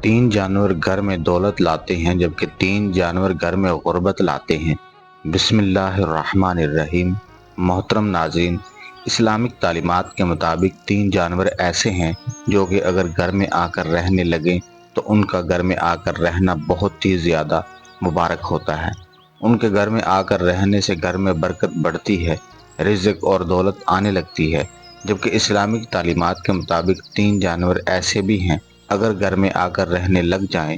تین جانور گھر میں دولت لاتے ہیں جبکہ تین جانور گھر میں غربت لاتے ہیں۔ بسم اللہ الرحمن الرحیم۔ محترم ناظرین، اسلامک تعلیمات کے مطابق تین جانور ایسے ہیں جو کہ اگر گھر میں آ کر رہنے لگیں تو ان کا گھر میں آ کر رہنا بہت ہی زیادہ مبارک ہوتا ہے۔ ان کے گھر میں آ کر رہنے سے گھر میں برکت بڑھتی ہے، رزق اور دولت آنے لگتی ہے۔ جبکہ اسلامک تعلیمات کے مطابق تین جانور ایسے بھی ہیں اگر گھر میں آ کر رہنے لگ جائیں،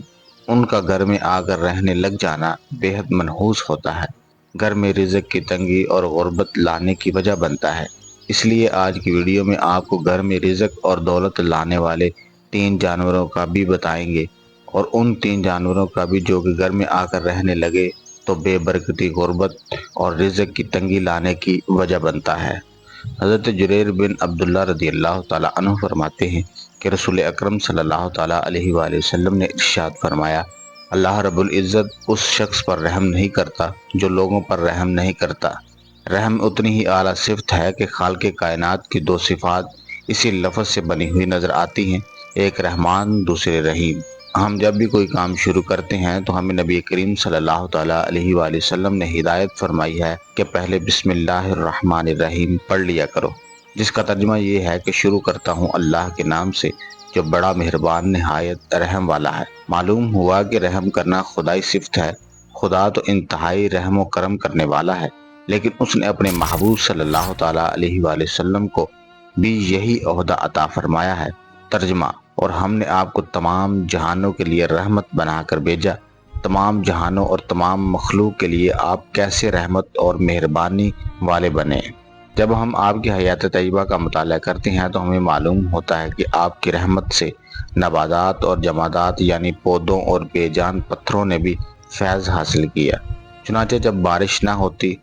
ان کا گھر میں آ کر رہنے لگ جانا بے حد منحوس ہوتا ہے، گھر میں رزق کی تنگی اور غربت لانے کی وجہ بنتا ہے۔ اس لیے آج کی ویڈیو میں آپ کو گھر میں رزق اور دولت لانے والے تین جانوروں کا بھی بتائیں گے، اور ان تین جانوروں کا بھی جو کہ گھر میں آ کر رہنے لگے تو بے برکتی، غربت اور رزق کی تنگی لانے کی وجہ بنتا ہے۔ حضرت جریر بن عبداللہ رضی اللہ تعالیٰ عنہ فرماتے ہیں کہ رسول اکرم صلی اللہ تعالیٰ علیہ وآلہ وسلم نے ارشاد فرمایا، اللہ رب العزت اس شخص پر رحم نہیں کرتا جو لوگوں پر رحم نہیں کرتا۔ رحم اتنی ہی اعلیٰ صفت ہے کہ خالق کائنات کی دو صفات اسی لفظ سے بنی ہوئی نظر آتی ہیں، ایک رحمان دوسرے رحیم۔ ہم جب بھی کوئی کام شروع کرتے ہیں تو ہمیں نبی کریم صلی اللہ تعالیٰ علیہ وآلہ وسلم نے ہدایت فرمائی ہے کہ پہلے بسم اللہ الرحمن الرحیم پڑھ لیا کرو، جس کا ترجمہ یہ ہے کہ شروع کرتا ہوں اللہ کے نام سے جو بڑا مہربان نہایت رحم والا ہے۔ معلوم ہوا کہ رحم کرنا خدائی صفت ہے۔ خدا تو انتہائی رحم و کرم کرنے والا ہے، لیکن اس نے اپنے محبوب صلی اللہ تعالیٰ علیہ وآلہ وسلم کو بھی یہی عہدہ عطا فرمایا ہے۔ ترجمہ: اور ہم نے آپ کو تمام جہانوں کے لیے رحمت بنا کر بھیجا۔ تمام جہانوں اور تمام مخلوق کے لیے آپ کیسے رحمت اور مہربانی والے بنے۔ جب ہم آپ کی حیات طیبہ کا مطالعہ کرتے ہیں تو ہمیں معلوم ہوتا ہے کہ آپ کی رحمت سے نباتات اور جمادات یعنی پودوں اور بے جان پتھروں نے بھی فیض حاصل کیا۔ چنانچہ جب بارش نہ ہوتی،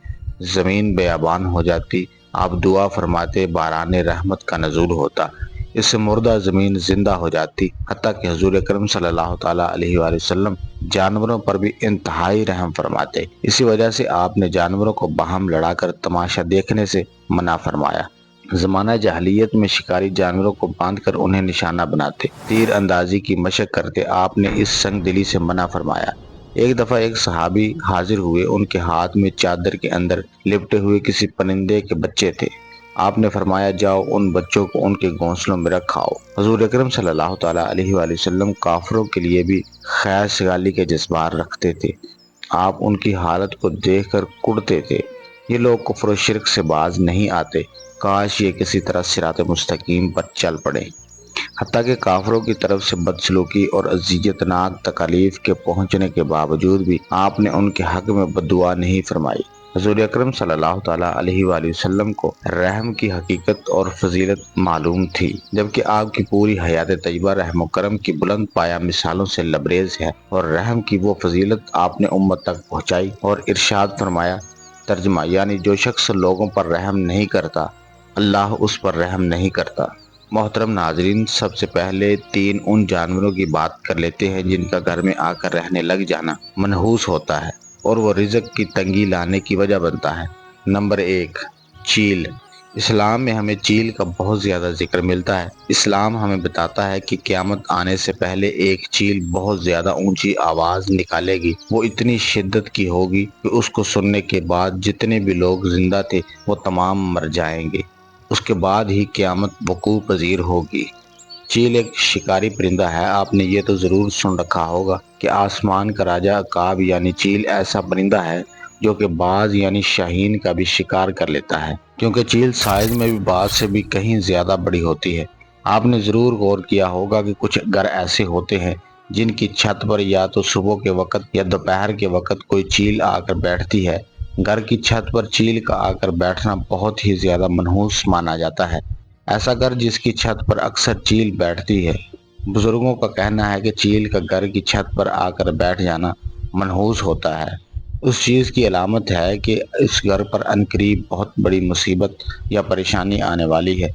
زمین بیابان ہو جاتی، آپ دعا فرماتے، باران رحمت کا نزول ہوتا، اس سے مردہ زمین زندہ ہو جاتی، حتیٰ کہ حضور اکرم صلی اللہ تعالیٰ علیہ وآلہ وسلم جانوروں پر بھی انتہائی رحم فرماتے۔ اسی وجہ سے آپ نے جانوروں کو باہم لڑا کر تماشا دیکھنے سے منع فرمایا۔ زمانہ جاہلیت میں شکاری جانوروں کو باندھ کر انہیں نشانہ بناتے، تیر اندازی کی مشق کرتے، آپ نے اس سنگ دلی سے منع فرمایا۔ ایک دفعہ ایک صحابی حاضر ہوئے، ان کے ہاتھ میں چادر کے اندر لپٹے ہوئے کسی پرندے کے بچے تھے۔ آپ نے فرمایا، جاؤ ان بچوں کو ان کے گھونسلوں میں رکھاؤ۔ حضور اکرم صلی اللہ تعالیٰ علیہ وآلہ وسلم کافروں کے لیے بھی خیر سگالی کے جذبات رکھتے تھے۔ آپ ان کی حالت کو دیکھ کر کڑتے تھے، یہ لوگ کفر و شرک سے باز نہیں آتے، کاش یہ کسی طرح صراط مستقیم پر چل پڑے۔ حتیٰ کہ کافروں کی طرف سے بدسلوکی اور اذیت ناک تکالیف کے پہنچنے کے باوجود بھی آپ نے ان کے حق میں بد دعا نہیں فرمائی۔ حضور اکرم صلی اللہ تعالیٰ علیہ وآلہ وسلم کو رحم کی حقیقت اور فضیلت معلوم تھی، جبکہ آپ کی پوری حیات طیبہ رحم و کرم کی بلند پایہ مثالوں سے لبریز ہے، اور رحم کی وہ فضیلت آپ نے امت تک پہنچائی اور ارشاد فرمایا۔ ترجمہ: یعنی جو شخص لوگوں پر رحم نہیں کرتا، اللہ اس پر رحم نہیں کرتا۔ محترم ناظرین، سب سے پہلے تین ان جانوروں کی بات کر لیتے ہیں جن کا گھر میں آ کر رہنے لگ جانا منحوس ہوتا ہے اور وہ رزق کی تنگی لانے کی وجہ بنتا ہے۔ نمبر ایک، چیل۔ اسلام میں ہمیں چیل کا بہت زیادہ ذکر ملتا ہے۔ اسلام ہمیں بتاتا ہے کہ قیامت آنے سے پہلے ایک چیل بہت زیادہ اونچی آواز نکالے گی، وہ اتنی شدت کی ہوگی کہ اس کو سننے کے بعد جتنے بھی لوگ زندہ تھے وہ تمام مر جائیں گے، اس کے بعد ہی قیامت وقوع پذیر ہوگی۔ چیل ایک شکاری پرندہ ہے۔ آپ نے یہ تو ضرور سن رکھا ہوگا کہ آسمان کا راجہ عقاب یعنی چیل ایسا پرندہ ہے جو کہ باز یعنی شاہین کا بھی شکار کر لیتا ہے، کیونکہ چیل سائز میں بھی باز سے بھی کہیں زیادہ بڑی ہوتی ہے۔ آپ نے ضرور غور کیا ہوگا کہ کچھ گھر ایسے ہوتے ہیں جن کی چھت پر یا تو صبح کے وقت یا دوپہر کے وقت کوئی چیل آ کر بیٹھتی ہے۔ گھر کی چھت پر چیل کا آ کر بیٹھنا بہت ہی زیادہ منحوس مانا جاتا ہے۔ ایسا گھر جس کی چھت پر اکثر چیل بیٹھتی ہے، بزرگوں کا کہنا ہے کہ چیل کا گھر کی چھت پر آ کر بیٹھ جانا منحوس ہوتا ہے، اس چیز کی علامت ہے کہ اس گھر پر عنقریب بہت بڑی مصیبت یا پریشانی آنے والی ہے۔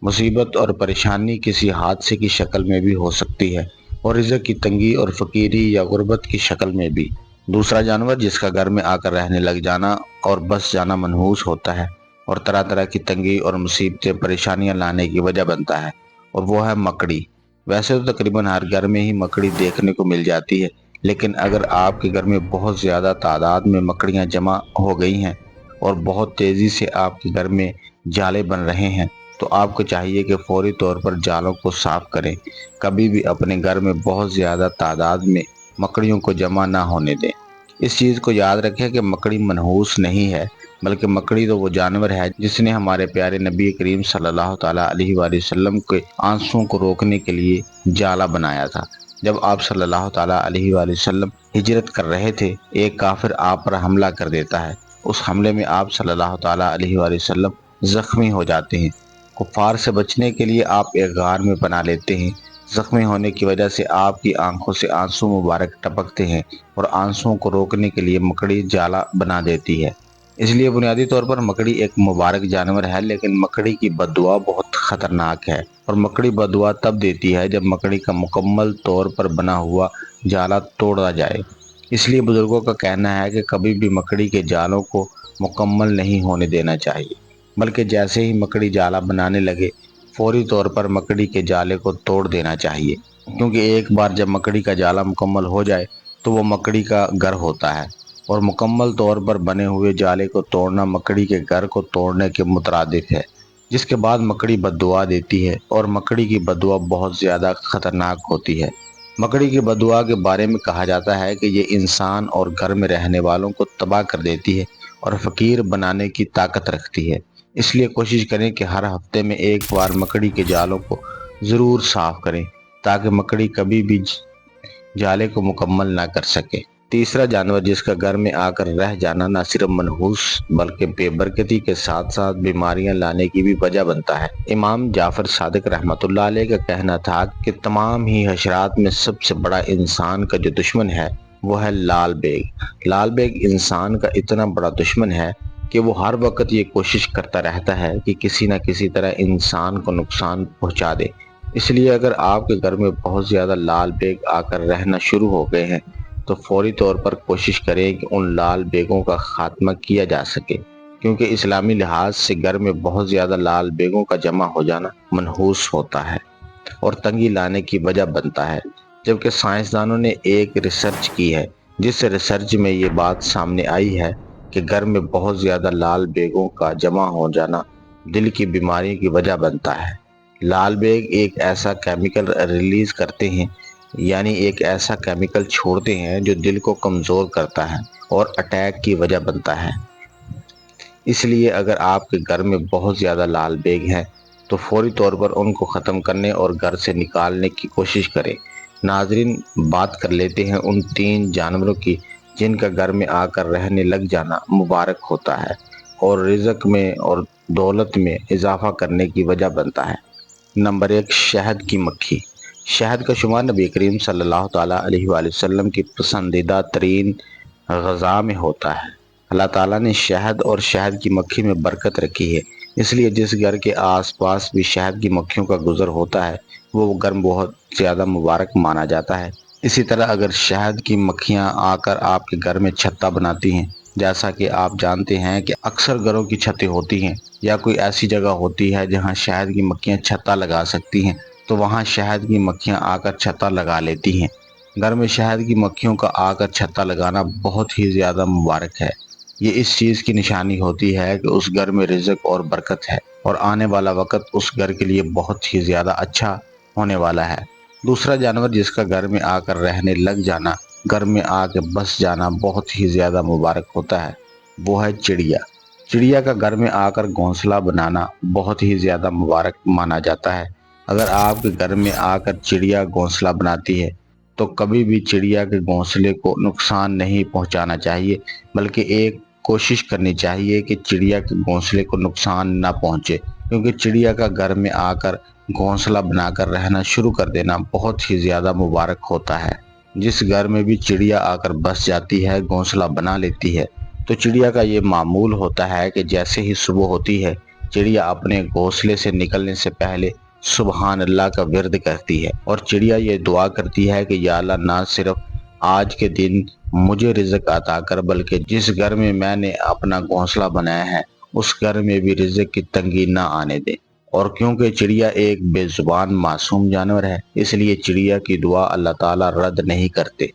مصیبت اور پریشانی کسی حادثے کی شکل میں بھی ہو سکتی ہے اور رزق کی تنگی اور فقیری یا غربت کی شکل میں بھی۔ دوسرا جانور جس کا گھر میں آ کر رہنے لگ جانا اور بس جانا منحوس ہوتا ہے اور طرح طرح کی تنگی اور مصیبتیں پریشانیاں لانے کی وجہ بنتا ہے، اور وہ ہے مکڑی۔ ویسے تو تقریباً ہر گھر میں ہی مکڑی دیکھنے کو مل جاتی ہے، لیکن اگر آپ کے گھر میں بہت زیادہ تعداد میں مکڑیاں جمع ہو گئی ہیں اور بہت تیزی سے آپ کے گھر میں جالے بن رہے ہیں تو آپ کو چاہیے کہ فوری طور پر جالوں کو صاف کریں۔ کبھی بھی اپنے گھر میں بہت زیادہ تعداد میں مکڑیوں کو جمع نہ ہونے دیں۔ اس چیز کو یاد رکھیں کہ مکڑی منحوس نہیں ہے، بلکہ مکڑی تو وہ جانور ہے جس نے ہمارے پیارے نبی کریم صلی اللہ تعالیٰ علیہ وآلہ وسلم کے آنسوؤں کو روکنے کے لیے جالا بنایا تھا۔ جب آپ صلی اللہ تعالیٰ علیہ وآلہ وسلم ہجرت کر رہے تھے، ایک کافر آپ پر حملہ کر دیتا ہے۔ اس حملے میں آپ صلی اللہ تعالیٰ علیہ وآلہ وسلم زخمی ہو جاتے ہیں۔ کفار سے بچنے کے لیے آپ ایک غار میں پناہ لیتے ہیں۔ زخمی ہونے کی وجہ سے آپ کی آنکھوں سے آنسو مبارک ٹپکتے ہیں اور آنسوؤں کو روکنے کے لیے مکڑی جالا بنا دیتی ہے۔ اس لیے بنیادی طور پر مکڑی ایک مبارک جانور ہے، لیکن مکڑی کی بد دعا بہت خطرناک ہے، اور مکڑی بد دعا تب دیتی ہے جب مکڑی کا مکمل طور پر بنا ہوا جالا توڑا جائے۔ اس لیے بزرگوں کا کہنا ہے کہ کبھی بھی مکڑی کے جالوں کو مکمل نہیں ہونے دینا چاہیے، بلکہ جیسے ہی مکڑی جالا بنانے لگے فوری طور پر مکڑی کے جالے کو توڑ دینا چاہیے، کیونکہ ایک بار جب مکڑی کا جالا مکمل ہو جائے تو وہ مکڑی کا گھر ہوتا ہے، اور مکمل طور پر بنے ہوئے جالے کو توڑنا مکڑی کے گھر کو توڑنے کے مترادف ہے، جس کے بعد مکڑی بد دعا دیتی ہے، اور مکڑی کی بد دعا بہت زیادہ خطرناک ہوتی ہے۔ مکڑی کی بد دعا کے بارے میں کہا جاتا ہے کہ یہ انسان اور گھر میں رہنے والوں کو تباہ کر دیتی ہے اور فقیر بنانے کی طاقت رکھتی ہے۔ اس لیے کوشش کریں کہ ہر ہفتے میں ایک بار مکڑی کے جالوں کو ضرور صاف کریں، تاکہ مکڑی کبھی بھی جالے کو مکمل نہ کر سکے۔ تیسرا جانور جس کا گھر میں آ کر رہ جانا نہ صرف منحوس بلکہ بے برکتی کے ساتھ ساتھ بیماریاں لانے کی بھی وجہ بنتا ہے۔ امام جعفر صادق رحمۃ اللہ علیہ کا کہنا تھا کہ تمام ہی حشرات میں سب سے بڑا انسان کا جو دشمن ہے وہ ہے لال بیگ۔ لال بیگ انسان کا اتنا بڑا دشمن ہے کہ وہ ہر وقت یہ کوشش کرتا رہتا ہے کہ کسی نہ کسی طرح انسان کو نقصان پہنچا دے۔ اس لیے اگر آپ کے گھر میں بہت زیادہ لال بیگ آ کر رہنا شروع ہو گئے ہیں تو فوری طور پر کوشش کریں کہ ان لال بیگوں کا خاتمہ کیا جا سکے، کیونکہ اسلامی لحاظ سے گھر میں بہت زیادہ لال بیگوں کا جمع ہو جانا منحوس ہوتا ہے اور تنگی لانے کی وجہ بنتا ہے۔ جبکہ سائنسدانوں نے ایک ریسرچ کی ہے، جس ریسرچ میں یہ بات سامنے آئی ہے کہ گھر میں بہت زیادہ لال بیگوں کا جمع ہو جانا دل کی بیماری کی وجہ بنتا ہے۔ لال بیگ ایک ایسا کیمیکل ریلیز کرتے ہیں، یعنی ایک ایسا کیمیکل چھوڑتے ہیں جو دل کو کمزور کرتا ہے اور اٹیک کی وجہ بنتا ہے۔ اس لیے اگر آپ کے گھر میں بہت زیادہ لال بیگ ہیں تو فوری طور پر ان کو ختم کرنے اور گھر سے نکالنے کی کوشش کریں۔ ناظرین، بات کر لیتے ہیں ان 3 جانوروں کی جن کا گھر میں آ کر رہنے لگ جانا مبارک ہوتا ہے اور رزق میں اور دولت میں اضافہ کرنے کی وجہ بنتا ہے۔ نمبر 1، شہد کی مکھی۔ شہد کا شمار نبی کریم صلی اللہ تعالیٰ علیہ وآلہ وسلم کی پسندیدہ ترین غذا میں ہوتا ہے۔ اللہ تعالیٰ نے شہد اور شہد کی مکھی میں برکت رکھی ہے، اس لیے جس گھر کے آس پاس بھی شہد کی مکھیوں کا گزر ہوتا ہے وہ گھر بہت زیادہ مبارک مانا جاتا ہے۔ اسی طرح اگر شہد کی مکھیاں آ کر آپ کے گھر میں چھتا بناتی ہیں، جیسا کہ آپ جانتے ہیں کہ اکثر گھروں کی چھتیں ہوتی ہیں یا کوئی ایسی جگہ ہوتی ہے جہاں شہد کی مکھیاں چھتا لگا سکتی ہیں، تو وہاں شہد کی مکھیاں آ کر چھتا لگا لیتی ہیں۔ گھر میں شہد کی مکھیوں کا آ کر چھتا لگانا بہت ہی زیادہ مبارک ہے۔ یہ اس چیز کی نشانی ہوتی ہے کہ اس گھر میں رزق اور برکت ہے اور آنے والا وقت اس گھر کے لیے بہت ہی زیادہ اچھا ہونے والا ہے۔ دوسرا جانور جس کا گھر میں آ کر رہنے لگ جانا، گھر میں آ کے بس جانا بہت ہی زیادہ مبارک ہوتا ہے، وہ ہے چڑیا۔ چڑیا کا گھر میں آ کر گھونسلہ بنانا بہت ہی زیادہ مبارک مانا جاتا ہے۔ اگر آپ کے گھر میں آ کر چڑیا گھونسلہ بناتی ہے تو کبھی بھی چڑیا کے گھونسلے کو نقصان نہیں پہنچانا چاہیے، بلکہ ایک کوشش کرنی چاہیے کہ چڑیا کے گھونسلے کو نقصان نہ پہنچے، کیونکہ چڑیا کا گھر میں آ کر گھونسلہ بنا کر رہنا شروع کر دینا بہت ہی زیادہ مبارک ہوتا ہے۔ جس گھر میں بھی چڑیا آ کر بس جاتی ہے، گھونسلہ بنا لیتی ہے، تو چڑیا کا یہ معمول ہوتا ہے کہ جیسے ہی صبح ہوتی ہے چڑیا اپنے گھونسلے سے نکلنے سے پہلے سبحان اللہ کا ورد کرتی ہے، اور چڑیا یہ دعا کرتی ہے کہ یا اللہ، نہ صرف آج کے دن مجھے رزق عطا کر، بلکہ جس گھر میں میں نے اپنا گھونسلہ بنایا ہے اس گھر میں بھی رزق کی تنگی نہ آنے دے۔ اور کیونکہ چڑیا ایک بے زبان معصوم جانور ہے، اس لیے چڑیا کی دعا اللہ تعالیٰ رد نہیں کرتے۔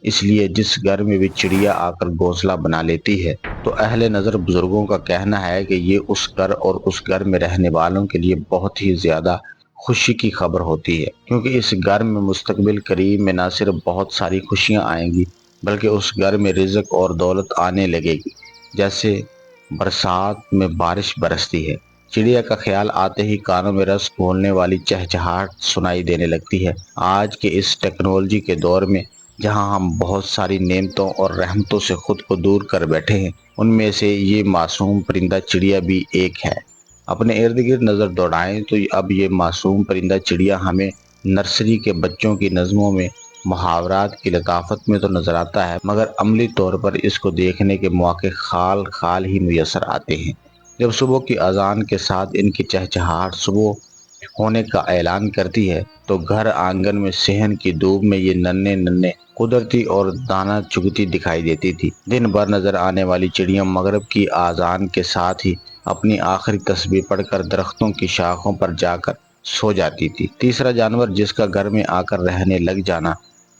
اس لیے جس گھر میں بھی چڑیا آ کر گھونسلہ بنا لیتی ہے تو اہل نظر بزرگوں کا کہنا ہے کہ یہ اس گھر اور اس گھر میں رہنے والوں کے لیے بہت ہی زیادہ خوشی کی خبر ہوتی ہے، کیونکہ اس گھر میں مستقبل قریب میں نہ صرف بہت ساری خوشیاں آئیں گی بلکہ اس گھر میں رزق اور دولت آنے لگے گی، جیسے برسات میں بارش برستی ہے۔ چڑیا کا خیال آتے ہی کانوں میں رس گھولنے والی چہچہاہٹ سنائی دینے لگتی ہے۔ آج کے اس ٹیکنالوجی کے دور میں جہاں ہم بہت ساری نعمتوں اور رحمتوں سے خود کو دور کر بیٹھے ہیں، ان میں سے یہ معصوم پرندہ چڑیا بھی ایک ہے۔ اپنے ارد گرد نظر دوڑائیں تو اب یہ معصوم پرندہ چڑیا ہمیں نرسری کے بچوں کی نظموں میں، محاورات کی لطافت میں تو نظر آتا ہے، مگر عملی طور پر اس کو دیکھنے کے مواقع خال خال ہی میسر آتے ہیں۔ جب صبح کی اذان کے ساتھ ان کی چہچہاہٹ صبح ہونے کا اعلان کرتی ہے تو گھر آنگن میں صحن کی دھوپ میں یہ ننھے ننھے قدرتی اور دانہ چگتی دکھائی دیتی تھی۔ دن بھر نظر آنے والی چڑیاں مغرب کی اذان کے ساتھ ہی اپنی آخری تسبیح پڑھ کر درختوں کی شاخوں پر جا کر سو جاتی تھی۔ تیسرا جانور جس کا گھر میں آ کر رہنے لگ جانا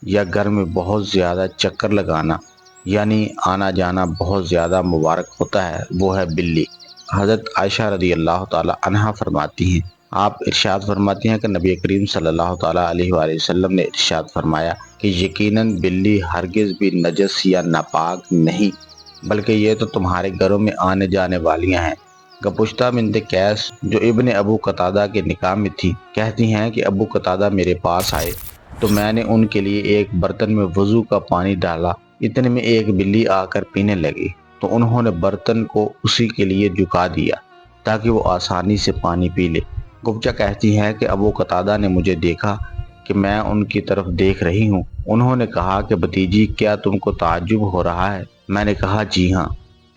یا گھر میں بہت زیادہ چکر لگانا یعنی آنا جانا بہت زیادہ مبارک ہوتا ہے، وہ ہے بلی۔ حضرت عائشہ رضی اللہ تعالی عنہا فرماتی ہیں، آپ ارشاد فرماتی ہیں کہ نبی کریم صلی اللہ تعالیٰ علیہ وآلہ وسلم نے ارشاد فرمایا کہ یقیناً بلی ہرگز بھی نجس یا ناپاک نہیں، بلکہ یہ تو تمہارے گھروں میں آنے جانے والیاں ہیں۔ گپشتہ بنت قیس جو ابن ابو قتادہ کے نکاح میں تھی، کہتی ہیں کہ ابو قتادہ میرے پاس آئے تو میں نے ان کے لیے ایک برتن میں وضو کا پانی ڈالا، اتنے میں ایک بلی آ کر پینے لگی تو انہوں نے برتن کو اسی کے لیے جھکا دیا تاکہ وہ آسانی سے پانی پی لے۔ گپچہ کہتی ہے کہ ابو قتادہ نے مجھے دیکھا کہ میں ان کی طرف دیکھ رہی ہوں، انہوں نے کہا کہ بھتیجی کیا تم کو تعجب ہو رہا ہے؟ میں نے کہا جی ہاں۔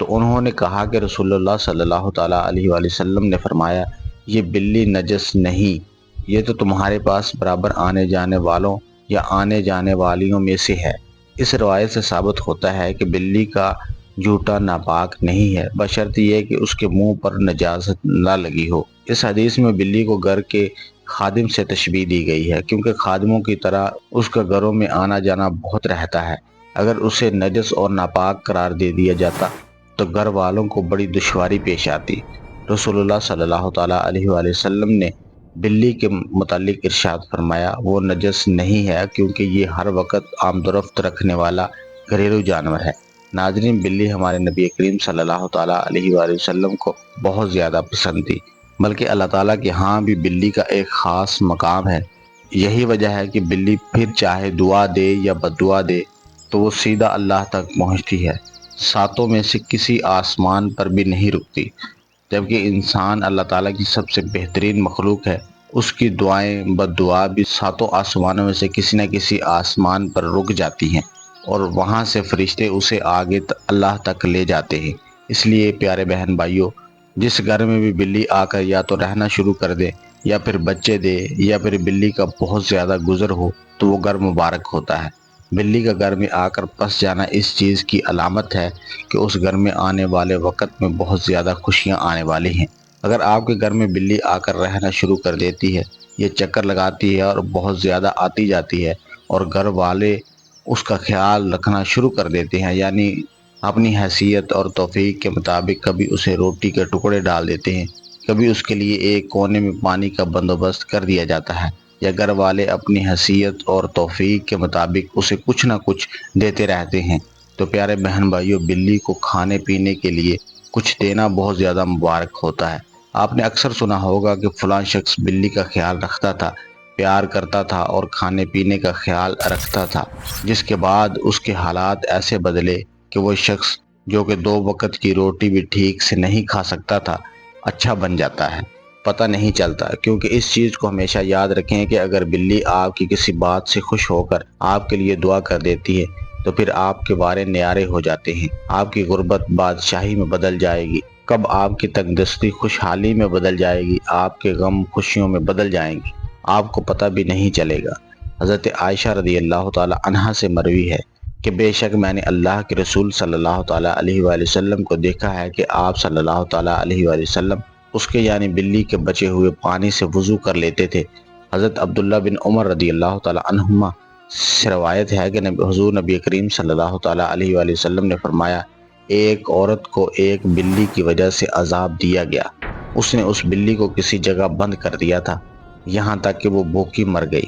تو انہوں نے کہا کہ رسول اللہ صلی اللہ تعالیٰ علیہ وآلہ وسلم نے فرمایا یہ بلی نجس نہیں، یہ تو تمہارے پاس برابر آنے جانے والوں یا آنے جانے والیوں میں سے ہے۔ اس روایت سے ثابت ہوتا ہے کہ بلی کا جھوٹا ناپاک نہیں ہے، بشرط یہ کہ اس کے منہ پر نجاست نہ لگی ہو۔ اس حدیث میں بلی کو گھر کے خادم سے تشبیہ دی گئی ہے، کیونکہ خادموں کی طرح اس کا گھروں میں آنا جانا بہت رہتا ہے۔ اگر اسے نجس اور ناپاک قرار دے دیا جاتا تو گھر والوں کو بڑی دشواری پیش آتی۔ رسول اللہ صلی اللہ تعالیٰ علیہ وآلہ وسلم نے بلی کے متعلق ارشاد فرمایا وہ نجس نہیں ہے کیونکہ یہ ہر وقت آمد و رفت رکھنے والا گھریلو جانور ہے۔ ناظرین، بلی ہمارے نبی کریم صلی اللہ تعالیٰ علیہ وآلہ وسلم کو بہت زیادہ پسند تھی، بلکہ اللہ تعالیٰ کے ہاں بھی بلی کا ایک خاص مقام ہے۔ یہی وجہ ہے کہ بلی پھر چاہے دعا دے یا بد دعا دے تو وہ سیدھا اللہ تک پہنچتی ہے، ساتوں میں سے کسی آسمان پر بھی نہیں رکتی۔ جبکہ انسان اللہ تعالیٰ کی سب سے بہترین مخلوق ہے، اس کی دعائیں بد دعا بھی ساتوں آسمانوں میں سے کسی نہ کسی آسمان پر رک جاتی ہیں اور وہاں سے فرشتے اسے آگے اللہ تک لے جاتے ہیں۔ اس لیے پیارے بہن بھائیوں، جس گھر میں بھی بلی آ کر یا تو رہنا شروع کر دے یا پھر بچے دے یا پھر بلی کا بہت زیادہ گزر ہو تو وہ گھر مبارک ہوتا ہے۔ بلی کا گھر میں آ کر پس جانا اس چیز کی علامت ہے کہ اس گھر میں آنے والے وقت میں بہت زیادہ خوشیاں آنے والی ہیں۔ اگر آپ کے گھر میں بلی آ کر رہنا شروع کر دیتی ہے، یہ چکر لگاتی ہے اور بہت زیادہ آتی جاتی ہے اور گھر والے اس کا خیال رکھنا شروع کر دیتے ہیں، یعنی اپنی حیثیت اور توفیق کے مطابق کبھی اسے روٹی کے ٹکڑے ڈال دیتے ہیں، کبھی اس کے لیے ایک کونے میں پانی کا بندوبست کر دیا جاتا ہے، یا گھر والے اپنی حیثیت اور توفیق کے مطابق اسے کچھ نہ کچھ دیتے رہتے ہیں، تو پیارے بہن بھائیوں، بلی کو کھانے پینے کے لیے کچھ دینا بہت زیادہ مبارک ہوتا ہے۔ آپ نے اکثر سنا ہوگا کہ فلاں شخص بلی کا خیال رکھتا تھا، پیار کرتا تھا اور کھانے پینے کا خیال رکھتا تھا، جس کے بعد اس کے حالات ایسے بدلے کہ وہ شخص جو کہ 2 وقت کی روٹی بھی ٹھیک سے نہیں کھا سکتا تھا، اچھا بن جاتا ہے، پتہ نہیں چلتا۔ کیونکہ اس چیز کو ہمیشہ یاد رکھیں کہ اگر بلی آپ کی کسی بات سے خوش ہو کر آپ کے لیے دعا کر دیتی ہے تو پھر آپ کے وارے نیارے ہو جاتے ہیں، آپ کی غربت بادشاہی میں بدل جائے گی، کب آپ کی تنگدستی خوشحالی میں بدل جائے گی، آپ کے غم خوشیوں میں بدل جائیں گی، آپ کو پتہ بھی نہیں چلے گا۔ حضرت عائشہ رضی اللہ تعالی عنہا سے مروی ہے کہ بے شک میں نے اللہ کے رسول صلی اللہ تعالیٰ علیہ وآلہ وسلم کو دیکھا ہے کہ آپ صلی اللہ تعالیٰ علیہ وآلہ وسلم اس کے یعنی بلی کے بچے ہوئے پانی سے وضو کر لیتے تھے۔ حضرت عبداللہ بن عمر رضی اللہ تعالی عنہما سے روایت ہے کہ حضور نبی کریم صلی اللہ تعالی علیہ وآلہ وسلم نے فرمایا، ایک عورت کو ایک بلی کی وجہ سے عذاب دیا گیا۔ اس نے اس بلی کو کسی جگہ بند کر دیا تھا یہاں تک کہ وہ بھوکی مر گئی۔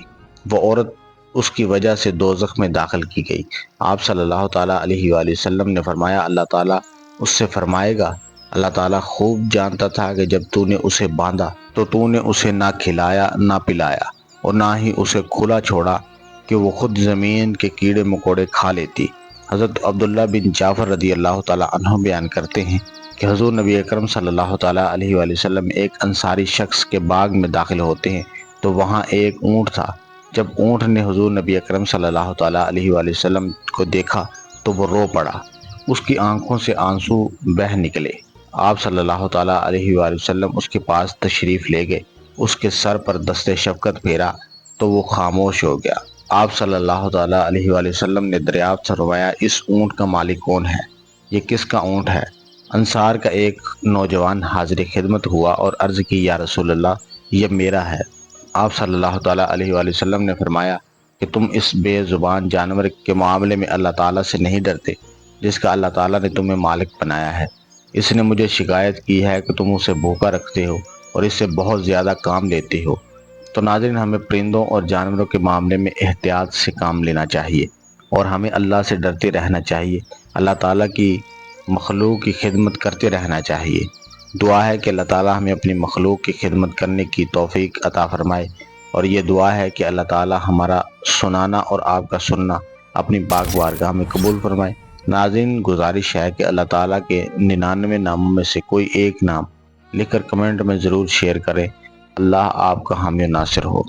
وہ عورت اس کی وجہ سے دوزخ میں داخل کی گئی۔ آپ صلی اللہ تعالی علیہ وآلہ وسلم نے فرمایا، اللہ تعالیٰ اس سے فرمائے گا، اللہ تعالیٰ خوب جانتا تھا کہ جب تو نے اسے باندھا تو تو نے اسے نہ کھلایا نہ پلایا اور نہ ہی اسے کھلا چھوڑا کہ وہ خود زمین کے کیڑے مکوڑے کھا لیتی۔ حضرت عبداللہ بن جعفر رضی اللہ تعالیٰ عنہ بیان کرتے ہیں کہ حضور نبی اکرم صلی اللہ تعالیٰ علیہ وآلہ وسلم ایک انصاری شخص کے باغ میں داخل ہوتے ہیں تو وہاں ایک اونٹ تھا۔ جب اونٹ نے حضور نبی اکرم صلی اللہ تعالیٰ علیہ وآلہ وسلم کو دیکھا تو وہ رو پڑا، اس کی آنکھوں سے آنسو بہہ نکلے۔ آپ صلی اللہ تعالیٰ علیہ وآلہ وسلم اس کے پاس تشریف لے گئے، اس کے سر پر دست شفقت پھیرا تو وہ خاموش ہو گیا۔ آپ صلی اللہ تعالیٰ علیہ وآلہ وسلم نے دریافت فرمایا، اس اونٹ کا مالک کون ہے؟ یہ کس کا اونٹ ہے؟ انصار کا ایک نوجوان حاضر خدمت ہوا اور عرض کی، یا رسول اللہ، یہ میرا ہے۔ آپ صلی اللہ تعالیٰ علیہ وآلہ وسلم نے فرمایا کہ تم اس بے زبان جانور کے معاملے میں اللہ تعالیٰ سے نہیں ڈرتے جس کا اللہ تعالیٰ نے تمہیں مالک بنایا ہے۔ اس نے مجھے شکایت کی ہے کہ تم اسے بھوکا رکھتے ہو اور اس سے بہت زیادہ کام لیتے ہو۔ تو ناظرین، ہمیں پرندوں اور جانوروں کے معاملے میں احتیاط سے کام لینا چاہیے اور ہمیں اللہ سے ڈرتے رہنا چاہیے، اللہ تعالیٰ کی مخلوق کی خدمت کرتے رہنا چاہیے۔ دعا ہے کہ اللہ تعالیٰ ہمیں اپنی مخلوق کی خدمت کرنے کی توفیق عطا فرمائے، اور یہ دعا ہے کہ اللہ تعالیٰ ہمارا سنانا اور آپ کا سننا اپنی پاک بارگاہ میں قبول فرمائے۔ ناظرین، گزارش ہے کہ اللہ تعالیٰ کے 99 ناموں میں سے کوئی ایک نام لکھ کر کمنٹ میں ضرور شیئر کریں۔ اللہ آپ کا حامی و ناصر ہو۔